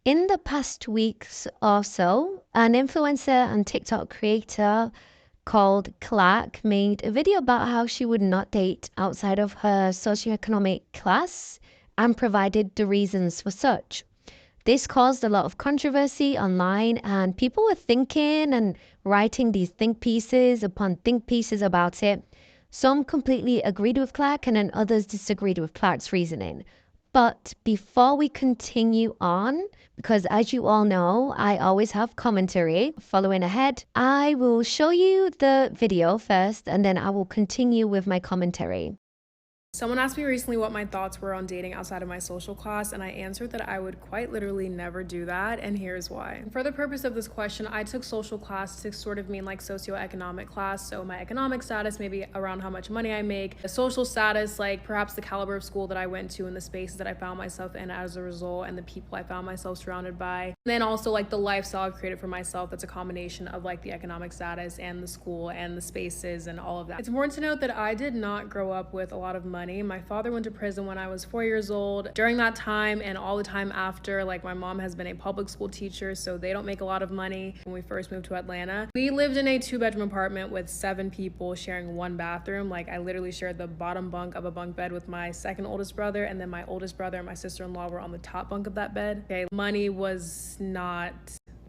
In the past weeks or so, an influencer and TikTok creator called Clark made a video about how she would not date outside of her socioeconomic class and provided the reasons for such. This caused a lot of controversy online, and people were thinking and writing these think pieces upon think pieces about it. Some completely agreed with Clark, and then others disagreed with Clark's reasoning. But before we continue on, because as you all know, I always have commentary following ahead, I will show you the video first and then I will continue with my commentary. Someone asked me recently what my thoughts were on dating outside of my social class, and I answered that I would quite literally never do that, and here's why. For the purpose of this question, I took social class to sort of mean like socioeconomic class, so my economic status, maybe around how much money I make, the social status, like perhaps the caliber of school that I went to and the spaces that I found myself in as a result, and the people I found myself surrounded by. And then also like the lifestyle I've created for myself that's a combination of like the economic status and the school and the spaces and all of that. It's important to note that I did not grow up with a lot of money. My father went to prison when I was 4 years old. During that time and all the time after, like my mom has been a public school teacher, so they don't make a lot of money. When we first moved to Atlanta, we lived in a 2-bedroom apartment with 7 people sharing one bathroom. Like I literally shared the bottom bunk of a bunk bed with my second oldest brother, and then my oldest brother and my sister-in-law were on the top bunk of that bed. Okay, money was not,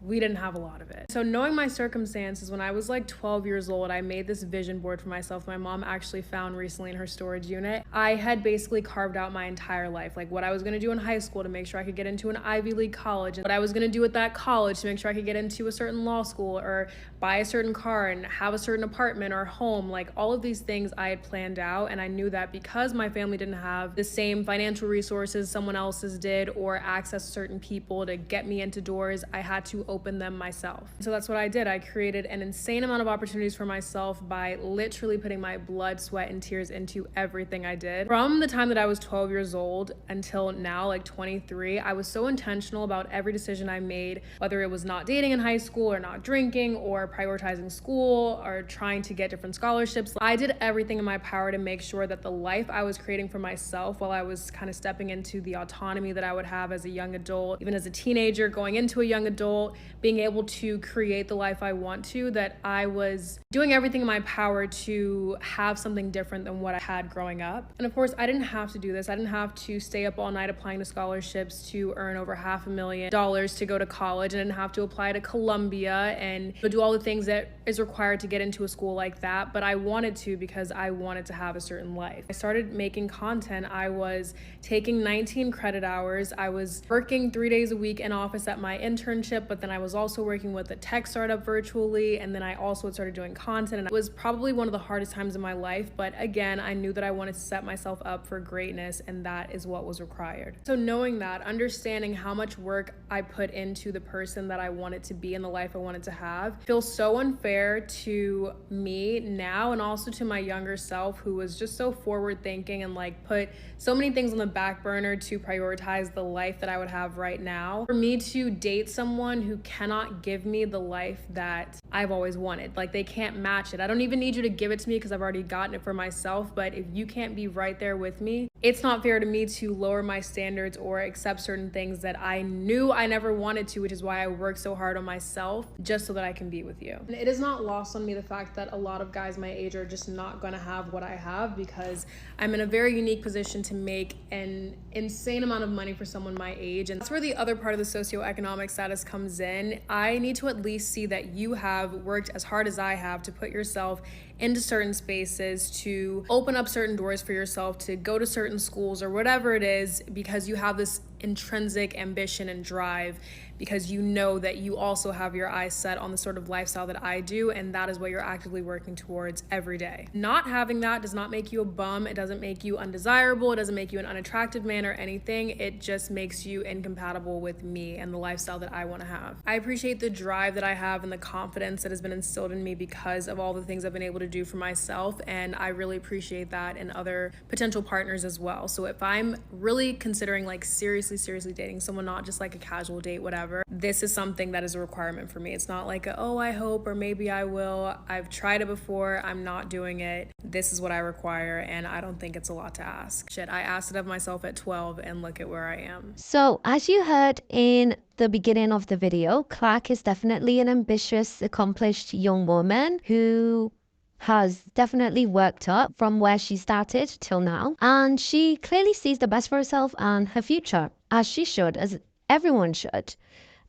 we didn't have a lot of it. So knowing my circumstances, when I was like 12 years old, I made this vision board for myself. My mom actually found recently in her storage unit. I had basically carved out my entire life, like what I was gonna do in high school to make sure I could get into an Ivy League college, and what I was gonna do at that college to make sure I could get into a certain law school or buy a certain car and have a certain apartment or home. Like all of these things I had planned out, and I knew that because my family didn't have the same financial resources someone else's did or access to certain people to get me into doors, I had to open them myself. So that's what I did. I created an insane amount of opportunities for myself by literally putting my blood, sweat, and tears into everything I did. From the time that I was 12 years old until now, like 23, I was so intentional about every decision I made, whether it was not dating in high school or not drinking or prioritizing school or trying to get different scholarships. I did everything in my power to make sure that the life I was creating for myself while I was kind of stepping into the autonomy that I would have as a young adult, even as a teenager going into a young adult, being able to create the life I want to, that I was doing everything in my power to have something different than what I had growing up. And of course, I didn't have to do this. I didn't have to stay up all night applying to scholarships to earn over $500,000 to go to college. I didn't have to apply to Columbia and do all the things that is required to get into a school like that. But I wanted to because I wanted to have a certain life. I started making content. I was taking 19 credit hours. I was working 3 days a week in office at my internship, but then I was also working with a tech startup virtually, and then I also started doing content, and it was probably one of the hardest times in my life, but again, I knew that I wanted to set myself up for greatness, and that is what was required. So knowing that, understanding how much work I put into the person that I wanted to be and the life I wanted to have feels so unfair to me now, and also to my younger self who was just so forward thinking and like put so many things on the back burner to prioritize the life that I would have right now. For me to date someone who cannot give me the life that I've always wanted, like they can't match it. I don't even need you to give it to me because I've already gotten it for myself, but if you can't be right there with me, it's not fair to me to lower my standards or accept certain things that I knew I never wanted to, which is why I work so hard on myself just so that I can be with you. And it is not lost on me the fact that a lot of guys my age are just not gonna have what I have, because I'm in a very unique position to make an insane amount of money for someone my age. And that's where the other part of the socioeconomic status comes in. I need to at least see that you have worked as hard as I have to put yourself into certain spaces, to open up certain doors for yourself, to go to certain schools or whatever it is, because you have this intrinsic ambition and drive, because you know that you also have your eyes set on the sort of lifestyle that I do, and that is what you're actively working towards every day. Not having that does not make you a bum. It doesn't make you undesirable. It doesn't make you an unattractive man or anything. It just makes you incompatible with me and the lifestyle that I want to have. I appreciate the drive that I have and the confidence that has been instilled in me because of all the things I've been able to do for myself, and I really appreciate that in other potential partners as well. So if I'm really considering like seriously seriously dating someone, not just like a casual date, whatever, this is something that is a requirement for me. It's not like, oh, I hope, or maybe I will. I've tried it before. I'm not doing it. This is what I require. And I don't think it's a lot to ask. Shit, I asked it of myself at 12 and look at where I am. So, as you heard in the beginning of the video, Clark is definitely an ambitious, accomplished young woman who has definitely worked up from where she started till now. And she clearly sees the best for herself and her future, as she should, as everyone should.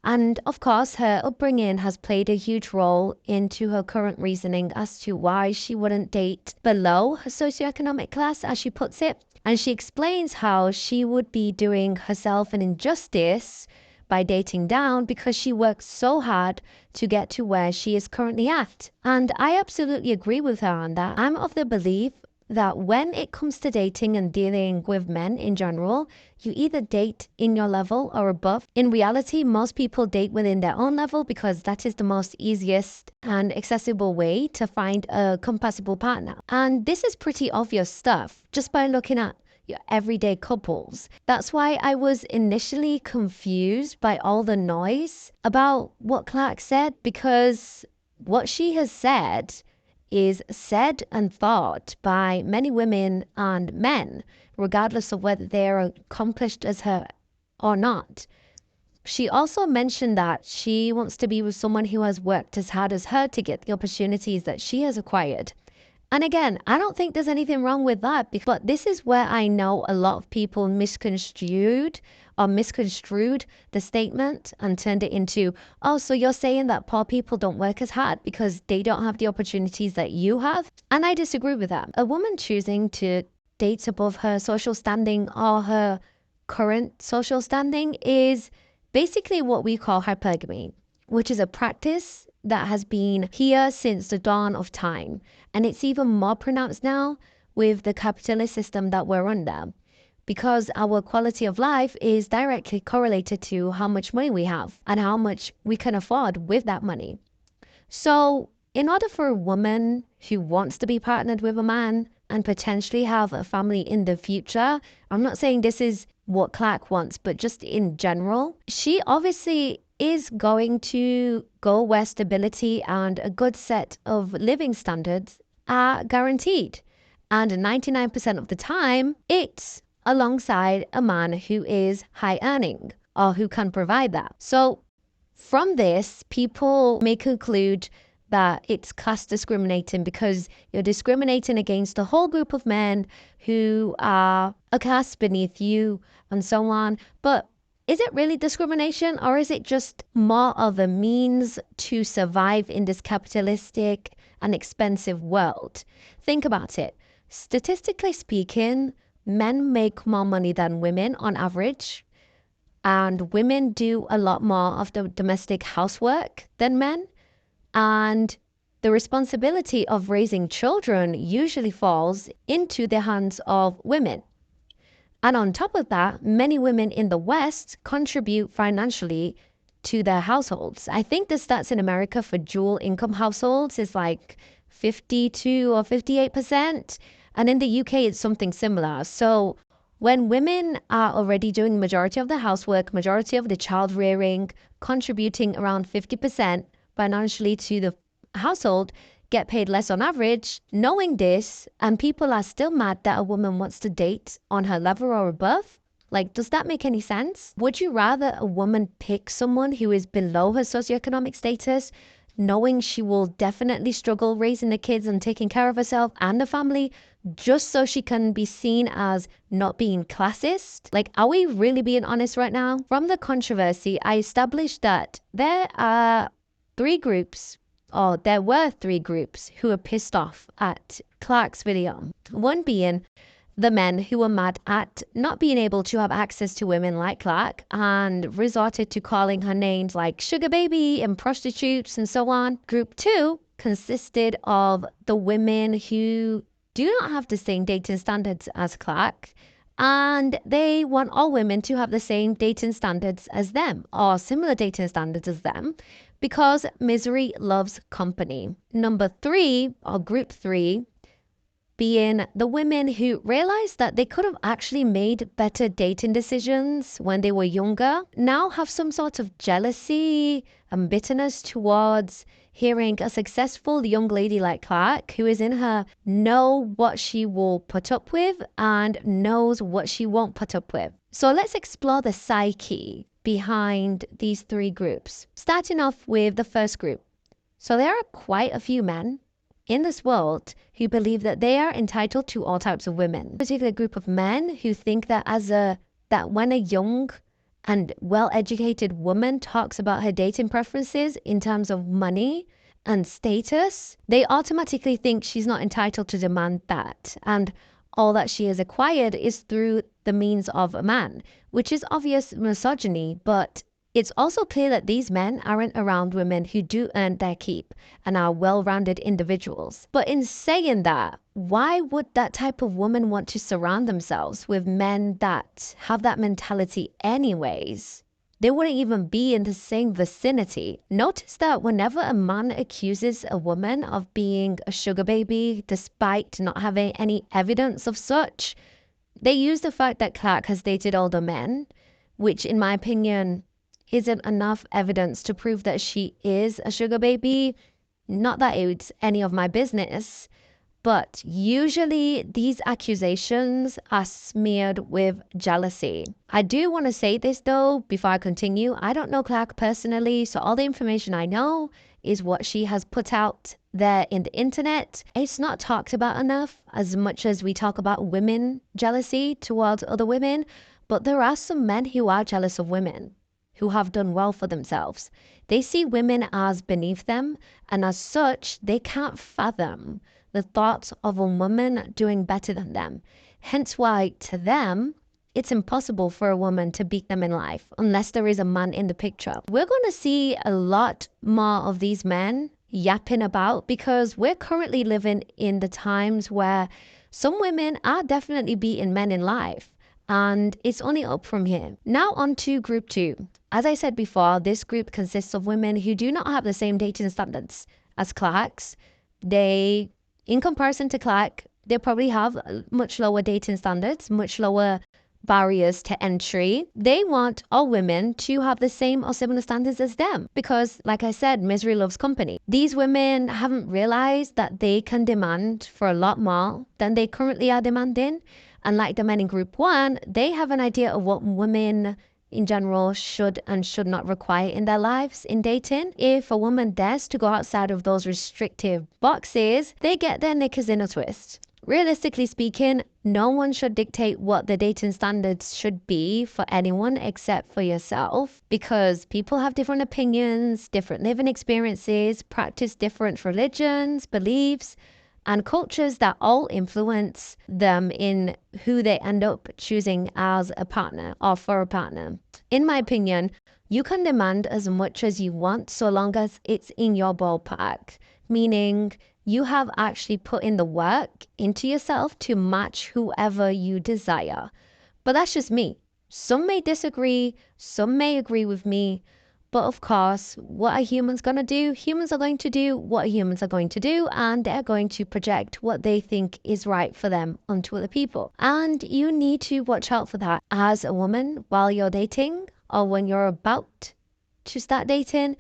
And of course, her upbringing has played a huge role into her current reasoning as to why she wouldn't date below her socioeconomic class, as she puts it. And she explains how she would be doing herself an injustice by dating down because she worked so hard to get to where she is currently at. And I absolutely agree with her on that. I'm of the belief that when it comes to dating and dealing with men in general, you either date in your level or above. In reality, most people date within their own level because that is the most easiest and accessible way to find a compatible partner. And this is pretty obvious stuff just by looking at your everyday couples. That's why I was initially confused by all the noise about what Clark said, because what she has said is said and thought by many women and men, regardless of whether they are accomplished as her or not. She also mentioned that she wants to be with someone who has worked as hard as her to get the opportunities that she has acquired. And again, I don't think there's anything wrong with that, but this is where I know a lot of people misconstrued the statement and turned it into, oh, so you're saying that poor people don't work as hard because they don't have the opportunities that you have? And I disagree with that. A woman choosing to date above her social standing or her current social standing is basically what we call hypergamy, which is a practice that has been here since the dawn of time. And it's even more pronounced now with the capitalist system that we're under, because our quality of life is directly correlated to how much money we have and how much we can afford with that money. So, in order for a woman who wants to be partnered with a man and potentially have a family in the future, I'm not saying this is what Clark wants, but just in general, she obviously is going to go where stability and a good set of living standards are guaranteed. And 99% of the time, it's alongside a man who is high earning or who can provide that. So from this, people may conclude that it's class discriminating because you're discriminating against a whole group of men who are a caste beneath you and so on. But is it really discrimination, or is it just more of a means to survive in this capitalistic and expensive world? Think about it. Statistically speaking, men make more money than women on average, and women do a lot more of the domestic housework than men. And the responsibility of raising children usually falls into the hands of women. And on top of that, many women in the West contribute financially to their households. I think the stats in America for dual income households is like 52 or 58%. And in the UK, it's something similar. So when women are already doing majority of the housework, majority of the child rearing, contributing around 50% financially to the household, get paid less on average, knowing this, and people are still mad that a woman wants to date on her level or above? Like, does that make any sense? Would you rather a woman pick someone who is below her socioeconomic status, knowing she will definitely struggle raising the kids and taking care of herself and the family, just so she can be seen as not being classist? Like, are we really being honest right now? From the controversy, I established that there were three groups who were pissed off at Clark's video. One being the men who were mad at not being able to have access to women like Clark and resorted to calling her names like sugar baby and prostitutes and so on. Group two consisted of the women who do not have the same dating standards as Clark, and they want all women to have the same dating standards as them or similar dating standards as them, because misery loves company. Number three, or group three, being the women who realized that they could have actually made better dating decisions when they were younger, now have some sort of jealousy and bitterness towards hearing a successful young lady like Clark, who is in her, know what she will put up with and knows what she won't put up with. So let's explore the psyche behind these three groups. Starting off with the first group. So there are quite a few men in this world who believe that they are entitled to all types of women. A particular group of men who think that that when a young and well-educated woman talks about her dating preferences in terms of money and status, they automatically think she's not entitled to demand that, and all that she has acquired is through the means of a man, which is obvious misogyny. But it's also clear that these men aren't around women who do earn their keep and are well-rounded individuals. But in saying that, why would that type of woman want to surround themselves with men that have that mentality anyways? They wouldn't even be in the same vicinity. Notice that whenever a man accuses a woman of being a sugar baby, despite not having any evidence of such, they use the fact that Clark has dated older men, which in my opinion isn't enough evidence to prove that she is a sugar baby. Not that it's any of my business, but usually these accusations are smeared with jealousy. I do want to say this though, before I continue. I don't know Clark personally, so all the information I know is what she has put out there in the internet. It's not talked about enough as much as we talk about women jealousy towards other women, but there are some men who are jealous of women who have done well for themselves. They see women as beneath them, and as such, they can't fathom the thoughts of a woman doing better than them. Hence why, to them, it's impossible for a woman to beat them in life unless there is a man in the picture. We're going to see a lot more of these men yapping about because we're currently living in the times where some women are definitely beating men in life. And it's only up from here. Now on to group 2. As I said before, this group consists of women who do not have the same dating standards as Clark's. They, in comparison to Clark, they probably have much lower dating standards, much lower barriers to entry. They want all women to have the same or similar standards as them because, like I said, misery loves company. These women haven't realized that they can demand for a lot more than they currently are demanding. And like the men in group 1, they have an idea of what women in general should and should not require in their lives in dating. If a woman dares to go outside of those restrictive boxes, they get their knickers in a twist. Realistically speaking, no one should dictate what the dating standards should be for anyone except for yourself, because people have different opinions, different living experiences, practice different religions, beliefs, and cultures that all influence them in who they end up choosing as a partner or for a partner. In my opinion, you can demand as much as you want so long as it's in your ballpark, meaning you have actually put in the work into yourself to match whoever you desire. But that's just me. Some may disagree, some may agree with me. But of course, what are humans going to do? Humans are going to do what humans are going to do, and they're going to project what they think is right for them onto other people. And you need to watch out for that as a woman while you're dating or when you're about to start dating.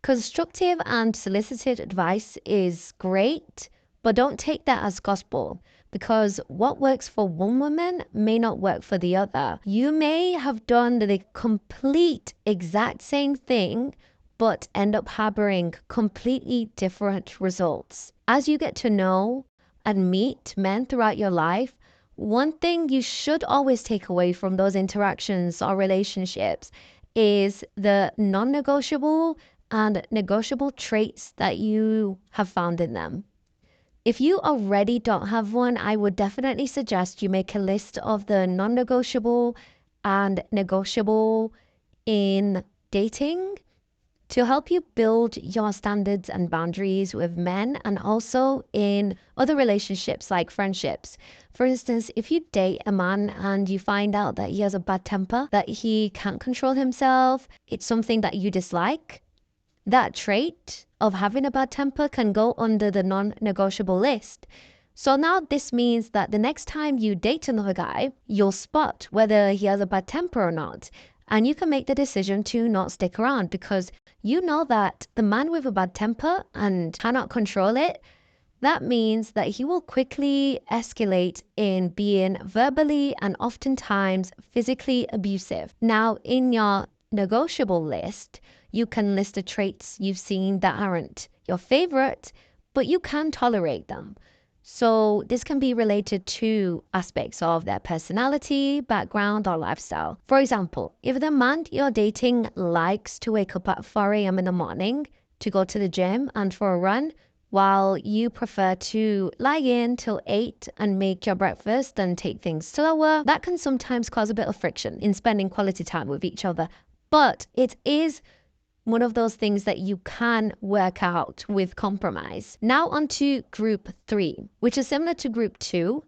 Constructive and solicited advice is great, but don't take that as gospel. Because what works for one woman may not work for the other. You may have done the complete exact same thing, but end up harboring completely different results. As you get to know and meet men throughout your life, one thing you should always take away from those interactions or relationships is the non-negotiable and negotiable traits that you have found in them. If you already don't have one, I would definitely suggest you make a list of the non-negotiable and negotiable in dating to help you build your standards and boundaries with men and also in other relationships like friendships. For instance, if you date a man and you find out that he has a bad temper, that he can't control himself, it's something that you dislike, that trait of having a bad temper can go under the non-negotiable list. So now this means that the next time you date another guy, you'll spot whether he has a bad temper or not. And you can make the decision to not stick around because you know that the man with a bad temper and cannot control it, that means that he will quickly escalate in being verbally and oftentimes physically abusive. Now, in your negotiable list, you can list the traits you've seen that aren't your favorite, but you can tolerate them. So this can be related to aspects of their personality, background, or lifestyle. For example, if the man you're dating likes to wake up at 4 a.m. in the morning to go to the gym and for a run, while you prefer to lie in till 8 and make your breakfast and take things slower, that can sometimes cause a bit of friction in spending quality time with each other. But it is one of those things that you can work out with compromise. Now on to group 3, which is similar to group 2,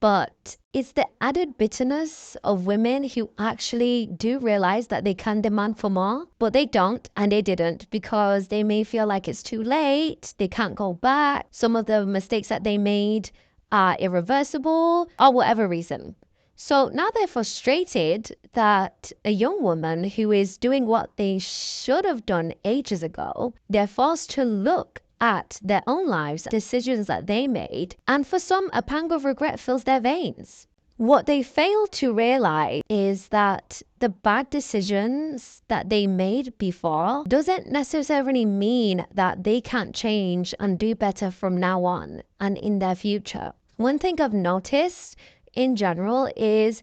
but it's the added bitterness of women who actually do realize that they can demand for more, but they don't and they didn't because they may feel like it's too late, they can't go back, some of the mistakes that they made are irreversible, or whatever reason. So now they're frustrated that a young woman who is doing what they should have done ages ago, they're forced to look at their own lives, decisions that they made, and for some, a pang of regret fills their veins. What they fail to realize is that the bad decisions that they made before doesn't necessarily mean that they can't change and do better from now on and in their future. One thing I've noticed in general is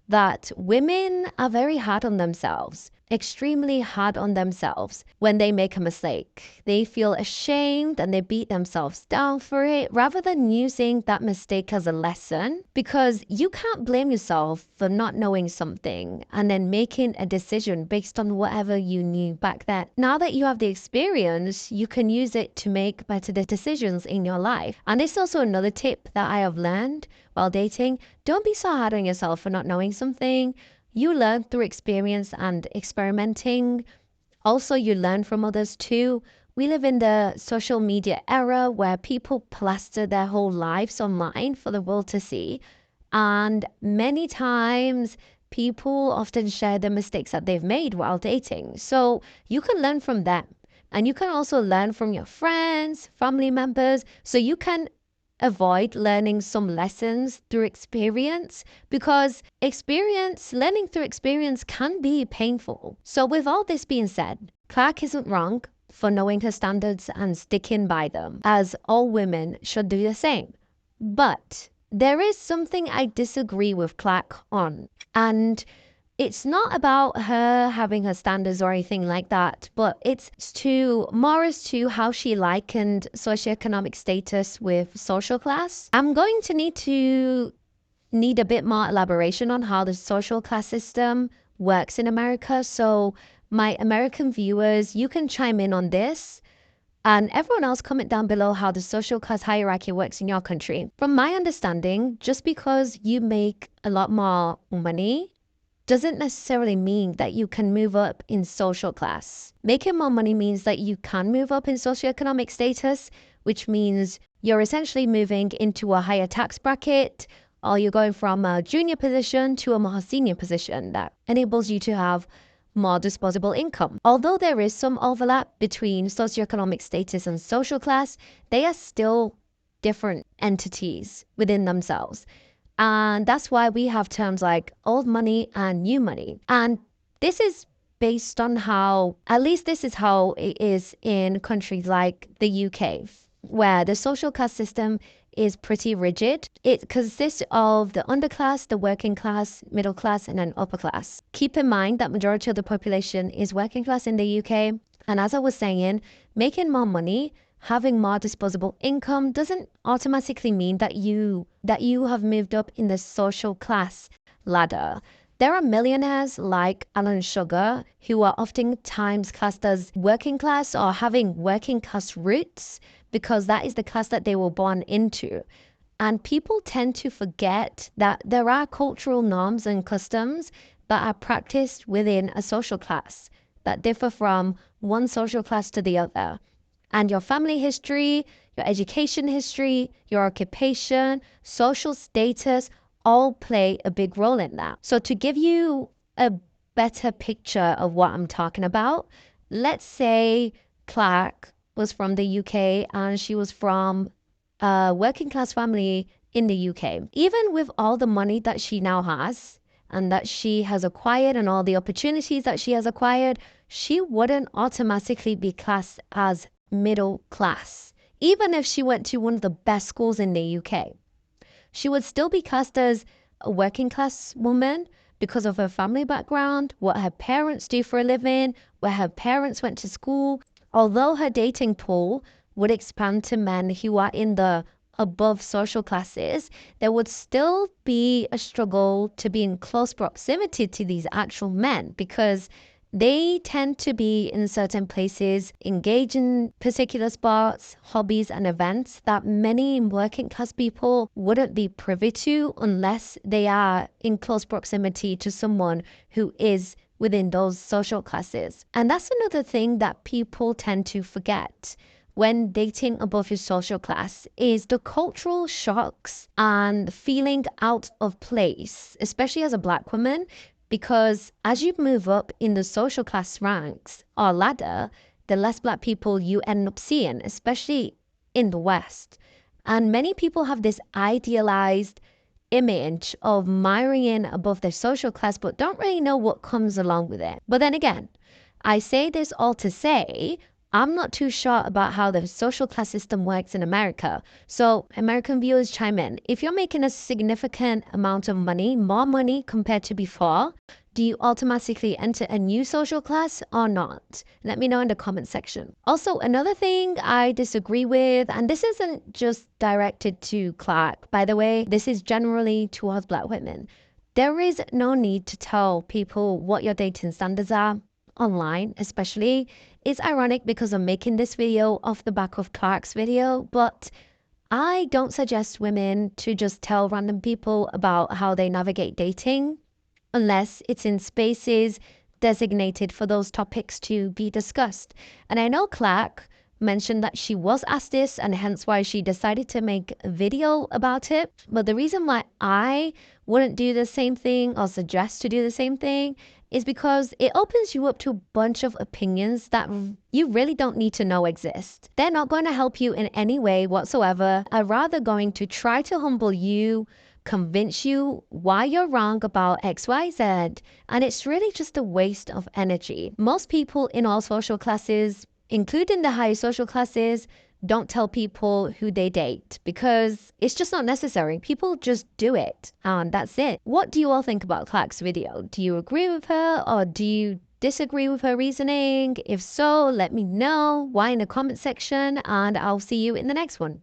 that women are very hard on themselves, extremely hard on themselves when they make a mistake. They feel ashamed and they beat themselves down for it rather than using that mistake as a lesson, because you can't blame yourself for not knowing something and then making a decision based on whatever you knew back then. Now that you have the experience, you can use it to make better decisions in your life. And this is also another tip that I have learned while dating. Don't be so hard on yourself for not knowing something. You learn through experience and experimenting. Also, you learn from others too. We live in the social media era where people plaster their whole lives online for the world to see. And many times, people often share the mistakes that they've made while dating. So you can learn from them. And you can also learn from your friends, family members. So you can avoid learning some lessons through experience, because learning through experience can be painful. So with all this being said, Clark isn't wrong for knowing her standards and sticking by them, as all women should do the same. But there is something I disagree with Clark on, and it's not about her having her standards or anything like that, but it's more as to how she likened socioeconomic status with social class. I'm going to need a bit more elaboration on how the social class system works in America. So my American viewers, you can chime in on this. And everyone else, comment down below how the social class hierarchy works in your country. From my understanding, just because you make a lot more money doesn't necessarily mean that you can move up in social class. Making more money means that you can move up in socioeconomic status, which means you're essentially moving into a higher tax bracket, or you're going from a junior position to a more senior position that enables you to have more disposable income. Although there is some overlap between socioeconomic status and social class, they are still different entities within themselves. And that's why we have terms like old money and new money. And this is based on at least this is how it is in countries like the UK, where the social class system is pretty rigid. It consists of the underclass, the working class, middle class, and an upper class. Keep in mind that majority of the population is working class in the UK. And as I was saying, making more money, having more disposable income doesn't automatically mean that you have moved up in the social class ladder. There are millionaires like Alan Sugar who are oftentimes classed as working class or having working class roots because that is the class that they were born into. And people tend to forget that there are cultural norms and customs that are practiced within a social class that differ from one social class to the other. And your family history, your education history, your occupation, social status all play a big role in that. So to give you a better picture of what I'm talking about, let's say Clark was from the UK and she was from a working class family in the UK. Even with all the money that she now has and that she has acquired and all the opportunities that she has acquired, she wouldn't automatically be classed as middle class, even if she went to one of the best schools in the UK. She would still be cast as a working class woman because of her family background, what her parents do for a living, where her parents went to school. Although her dating pool would expand to men who are in the above social classes, there would still be a struggle to be in close proximity to these actual men because they tend to be in certain places, engage in particular sports, hobbies, and events that many working class people wouldn't be privy to unless they are in close proximity to someone who is within those social classes. And that's another thing that people tend to forget when dating above your social class is the cultural shocks and feeling out of place, especially as a black woman, because as you move up in the social class ranks or ladder, the less black people you end up seeing, especially in the West. And many people have this idealized image of marrying above their social class, but don't really know what comes along with it. But then again, I say this all to say, I'm not too sure about how the social class system works in America. So, American viewers chime in. If you're making a significant amount of money, more money compared to before, do you automatically enter a new social class or not? Let me know in the comment section. Also, another thing I disagree with, and this isn't just directed to Clark, by the way, this is generally towards black women. There is no need to tell people what your dating standards are online, especially. It's ironic because I'm making this video off the back of Clark's video, but I don't suggest women to just tell random people about how they navigate dating unless it's in spaces designated for those topics to be discussed. And I know Clark mentioned that she was asked this and hence why she decided to make a video about it. But the reason why I wouldn't do the same thing or suggest to do the same thing is because it opens you up to a bunch of opinions that you really don't need to know exist. They're not going to help you in any way whatsoever, are rather going to try to humble you, convince you why you're wrong about XYZ, and it's really just a waste of energy. Most people in all social classes, including the higher social classes, don't tell people who they date because it's just not necessary. People just do it and that's it. What do you all think about Clark's video? Do you agree with her or do you disagree with her reasoning? If so, let me know. Why in the comment section and I'll see you in the next one.